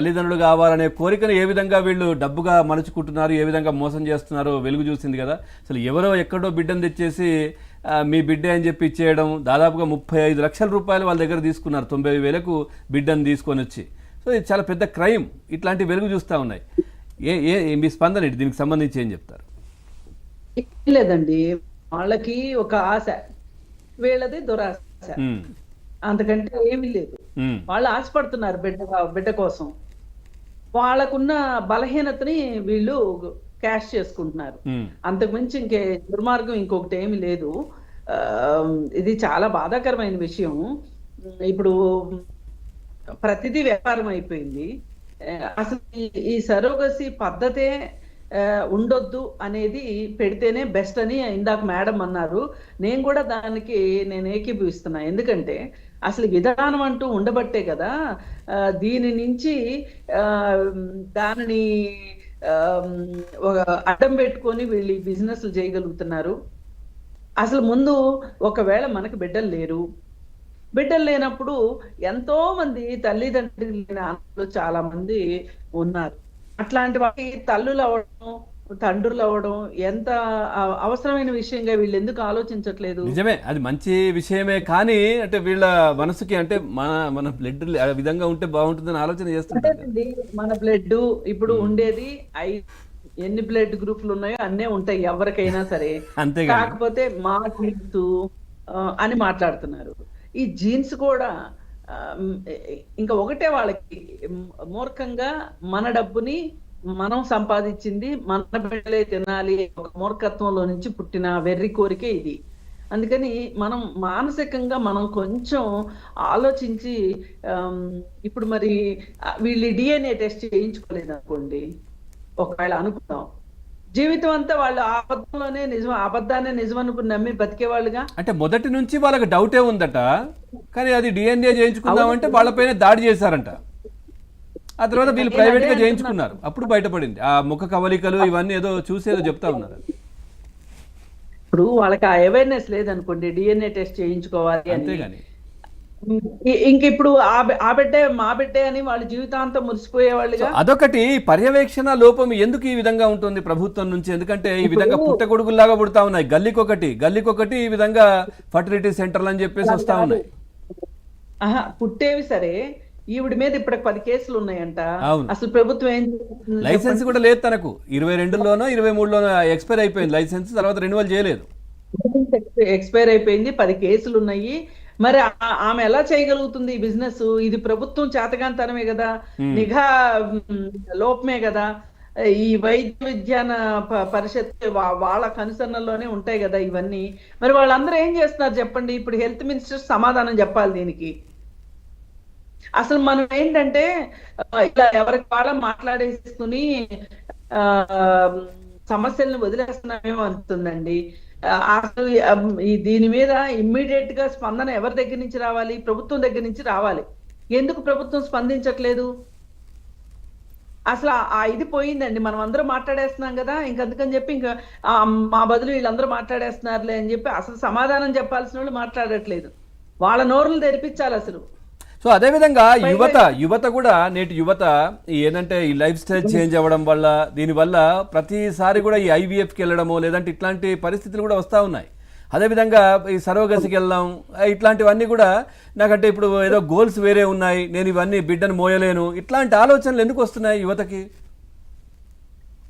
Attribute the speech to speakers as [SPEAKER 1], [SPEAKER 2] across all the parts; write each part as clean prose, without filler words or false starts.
[SPEAKER 1] తల్లిదండ్రులు కావాలనే కోరికను ఏ విధంగా వీళ్ళు డబ్బుగా మలుచుకుంటున్నారు, ఏ విధంగా మోసం చేస్తున్నారో వెలుగు చూసింది కదా. అసలు ఎవరో ఎక్కడో బిడ్డను తెచ్చేసి మీ బిడ్డే అని చెప్పి ఇచ్చేయడం, దాదాపుగా 35 లక్షల రూపాయలు వాళ్ళ దగ్గర తీసుకున్నారు, 90,000కు బిడ్డను తీసుకొని వచ్చి. సో ఇది చాలా పెద్ద క్రైమ్. ఇట్లాంటి వెలుగు చూస్తూ ఉన్నాయి. ఏ ఏ మీ స్పందన ఏంటి దీనికి సంబంధించి ఏం చెప్తారు?
[SPEAKER 2] లేదండి, వాళ్ళకి ఒక ఆశ, వీళ్ళది దురాశ, అంతకంటే ఏమీ లేదు. వాళ్ళు ఆశపడుతున్నారు బిడ్డ కోసం. వాళ్ళకున్న బలహీనతని వీళ్ళు క్యాష్ చేసుకుంటున్నారు. అంతకుమించి ఇంకే దుర్మార్గం ఇంకొకటి ఏమి లేదు. ఇది చాలా బాధాకరమైన విషయం. ఇప్పుడు ప్రతిదీ వ్యాపారం అయిపోయింది. అసలు ఈ సరోగసి పద్ధతే ఉండొద్దు అనేది పెడితేనే బెస్ట్ అని ఇందాక మేడం అన్నారు. నేను కూడా దానికి ఏకీభవిస్తున్నా. ఎందుకంటే అసలు విధానం అంటూ ఉండబట్టే కదా దీని నుంచి దానిని అడ్డం పెట్టుకొని వీళ్ళు బిజినెస్లు చేయగలుగుతున్నారు. అసలు ముందు ఒకవేళ మనకు బిడ్డలు లేనప్పుడు ఎంతో మంది తల్లిదండ్రులు లేని అన్నలు చాలా మంది ఉన్నారు. అట్లాంటి వాటి తల్లులు అవ్వడం, తండ్రులు అవ్వడం ఎంత అవసరమైన విషయంగా వీళ్ళు ఎందుకు ఆలోచించట్లేదు?
[SPEAKER 1] నిజమే, అది మంచి విషయమే. కానీ అంటే వీళ్ళ మనసుకి అంటే మన బ్లడ్ ఆ విధంగా ఉంటే బాగుంటుందని ఆలోచన చేస్తుంటారు.
[SPEAKER 2] మన బ్లడ్ ఇప్పుడు ఉండేది ఎన్ని బ్లడ్ గ్రూపులు ఉన్నాయో అన్నే ఉంటాయి ఎవరికైనా సరే. అంతే, కాకపోతే మా జీన్స్ అని మాట్లాడుతున్నారు. ఈ జీన్స్ కూడా ఇంకా ఒకటే, వాళ్ళకి మూర్ఖంగా మన డబ్బుని మనం సంపాదించింది మన బిడ్డలే తినాలి ఒక మూర్ఖత్వంలో నుంచి పుట్టిన వెర్రి కోరికే ఇది. అందుకని మనం మానసికంగా మనం కొంచెం ఆలోచించి, ఇప్పుడు మరి వీళ్ళు DNA టెస్ట్ చేయించుకోలేదు అనుకోండి, ఒకవేళ అనుకుందాం, జీవితం అంతా వాళ్ళు అబద్ధంలోనే నిజం, అబద్ధాన్ని నిజం అనుకుని నమ్మి బతికేవాళ్ళుగా. అంటే
[SPEAKER 1] మొదటి నుంచి వాళ్ళకి డౌటే ఉందట, కానీ అది DNA చేయించుకుందామంటే వాళ్ళపైన దాడి చేశారంట. ఆ తర్వాత వీళ్ళు ప్రైవేట్ గా చేయించుకున్నారు, అప్పుడు బయటపడింది ఆ ముఖ కవలికలు ఇవన్నీ ఏదో చూసేదో చెప్తా ఉన్నారు.
[SPEAKER 2] ఇప్పుడు వాళ్ళకి ఆ అవేర్నెస్ లేదనుకోండి DNA టెస్ట్ చేయించుకోవాలి అంతేగాని ఇంక ఇప్పుడు ఆ బిడ్డే మా బిడ్డే అని వాళ్ళ జీవితాంతం మురిసిపోయేవాళ్ళుగా.
[SPEAKER 1] అదొకటి పర్యవేక్షణ లోపం ఎందుకు ఈ విధంగా ఉంటుంది ప్రభుత్వం నుంచి? ఎందుకంటే ఈ విధంగా పుట్టగొడుగుల్లాగా పుడతా ఉన్నాయి, గల్లీకొకటి ఈ విధంగా ఫర్టిలిటీ సెంటర్లు అని చెప్పేసి వస్తా ఉన్నాయి.
[SPEAKER 2] పుట్టేవి సరే, ఈవిడ మీద ఇప్పటికి 10 కేసులు ఉన్నాయంట. అసలు ప్రభుత్వం ఏం
[SPEAKER 1] లైసెన్స్ కూడా లేదు తనకు, 22లోనో 23లోనో ఎక్స్పైర్ అయిపోయింది లైసెన్స్, తర్వాత రెన్యువల్ చేయలేదు,
[SPEAKER 2] ఎక్స్పైర్ అయిపోయింది, 10 కేసులు ఉన్నాయి. మరి ఆమె ఎలా చేయగలుగుతుంది ఈ బిజినెస్? ఇది ప్రభుత్వం చేతగాంతనమే కదా, నిఘా లోపమే కదా. ఈ వైద్య విజ్ఞాన పరిషత్ వాళ్ళ కనుసన్నల్లోనే ఉంటాయి కదా ఇవన్నీ. మరి వాళ్ళందరూ ఏం చేస్తున్నారు చెప్పండి? ఇప్పుడు హెల్త్ మినిస్టర్ సమాధానం చెప్పాలి దీనికి. అసలు మనం ఏంటంటే ఇలా ఎవరికి వాళ్ళ మాట్లాడేసుకుని సమస్యలను వదిలేస్తున్నామేమో అంటుందండి. అసలు దీని మీద ఇమ్మీడియట్ గా స్పందన ఎవరి దగ్గర నుంచి రావాలి? ప్రభుత్వం దగ్గర నుంచి రావాలి. ఎందుకు ప్రభుత్వం స్పందించట్లేదు? అసలు ఇది పోయిందండి. మనం అందరూ మాట్లాడేస్తున్నాం కదా, ఇంకందుకని చెప్పి ఇంకా మా బదులు వీళ్ళందరూ మాట్లాడేస్తున్నారులే అని చెప్పి అసలు సమాధానం చెప్పాల్సిన వాళ్ళు మాట్లాడట్లేదు. వాళ్ళ నోరులు తెరిపించాలి అసలు.
[SPEAKER 1] సో అదేవిధంగా యువత కూడా, నేటి యువత ఏంటంటే ఈ లైఫ్ స్టైల్ చేంజ్ అవ్వడం వల్ల, దీనివల్ల ప్రతిసారి కూడా ఈ IVFకి వెళ్ళడమో లేదంటే ఇట్లాంటి పరిస్థితులు కూడా వస్తూ ఉన్నాయి. అదేవిధంగా ఈ సరోగసికి వెళ్దాం, ఇట్లాంటివన్నీ కూడా నాకంటే ఇప్పుడు ఏదో గోల్స్ వేరే ఉన్నాయి, నేను ఇవన్నీ బిడ్డను మోయలేను, ఇట్లాంటి ఆలోచనలు ఎందుకు వస్తున్నాయి యువతకి?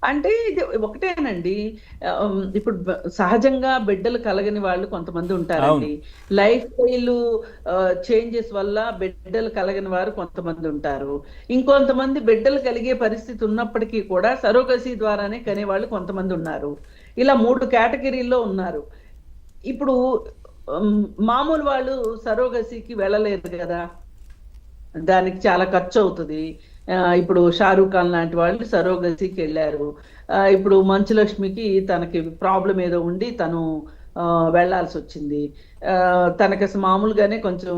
[SPEAKER 2] అంటే ఇది ఒకటేనండి, ఇప్పుడు సహజంగా బిడ్డలు కలగని వాళ్ళు కొంతమంది ఉంటారండి. లైఫ్ స్టైల్ చేంజెస్ వల్ల బిడ్డలు కలగని వారు కొంతమంది ఉంటారు. ఇంకొంతమంది బిడ్డలు కలిగే పరిస్థితి ఉన్నప్పటికీ కూడా సరోగసి ద్వారానే కనేవాళ్ళు కొంతమంది ఉన్నారు. ఇలా 3 కేటగిరీల్లో ఉన్నారు. ఇప్పుడు మామూలు వాళ్ళు సరోగసికి వెళ్ళలేదు కదా, దానికి చాలా ఖర్చు అవుతుంది. ఇప్పుడు షారూఖ్ ఖాన్ లాంటి వాళ్ళు సరోగసికి వెళ్ళారు. ఇప్పుడు మంచులక్ష్మికి తనకి ప్రాబ్లం ఏదో ఉండి తను వెళ్లాల్సి వచ్చింది. తనకి అసలు మామూలుగానే కొంచెం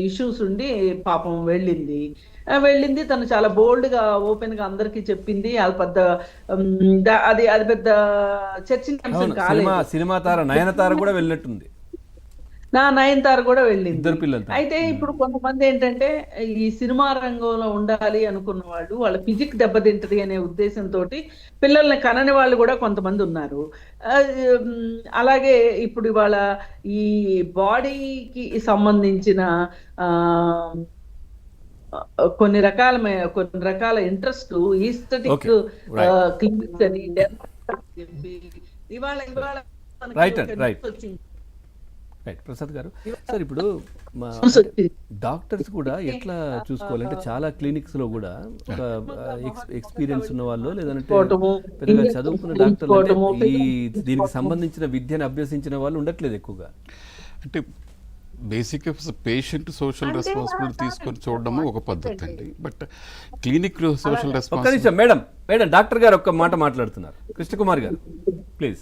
[SPEAKER 2] ఇష్యూస్ ఉండి పాపం వెళ్ళింది. తను చాలా బోల్డ్ గా ఓపెన్ గా అందరికి చెప్పింది. అది పెద్ద చర్చించాల్సిన కాలేదు.
[SPEAKER 1] సినిమా తార నయనతార కూడా వెళ్ళినట్టుంది.
[SPEAKER 2] నా నయనతార కూడా వెళ్ళింది.
[SPEAKER 1] ఇద్దరు పిల్లలతో.
[SPEAKER 2] అయితే ఇప్పుడు కొంతమంది ఏంటంటే ఈ సినిమా రంగంలో ఉండాలి అనుకున్న వాళ్ళు వాళ్ళ ఫిజిక్ దెబ్బతింటది అనే ఉద్దేశంతో పిల్లల్ని కనని వాళ్ళు కూడా కొంతమంది ఉన్నారు. ఆ, అలాగే ఇప్పుడు ఇవాళ ఈ బాడీకి సంబంధించిన ఆ కొన్ని రకాల interest aesthetic
[SPEAKER 1] Okay, right.
[SPEAKER 2] Clinics అని ఇవాళ ఇవాళ మనకి
[SPEAKER 1] Right,
[SPEAKER 2] ఒక
[SPEAKER 1] right.
[SPEAKER 2] news వచ్చింది.
[SPEAKER 1] రైట్ ప్రసాద్ గారు, సార్ ఇప్పుడు మా
[SPEAKER 2] News వచ్చింది.
[SPEAKER 1] డాక్టర్స్ కూడా ఎట్లా చూసుకోవాలంటే చాలా క్లినిక్స్ లో కూడా ఒక ఎక్స్పీరియన్స్ ఉన్న వాళ్ళు లేదంటే
[SPEAKER 2] తీసుకోవటము,
[SPEAKER 1] పెద్దగా చదువుకున్న డాక్టర్లు
[SPEAKER 2] తీసుకోవటము,
[SPEAKER 1] అంటే ఈ దీనికి సంబంధించిన విద్యను అభ్యసించిన వాళ్ళు ఉండట్లేదు ఎక్కువగా.
[SPEAKER 3] అంటే బేసిక్గా పేషెంట్ సోషల్ రెస్పాన్సిబిలిటీ తీసుకొని చూడడము ఒక పద్ధతి అండి. బట్ క్లినిక్ సోషల్
[SPEAKER 1] ఒక్క
[SPEAKER 3] రెస్పాన్సిబిలిటీ
[SPEAKER 1] నిమిషం మేడం, డాక్టర్ గారు ఒక్క మాట మాట్లాడుతున్నారు. కృష్ణకుమార్ గారు ప్లీజ్.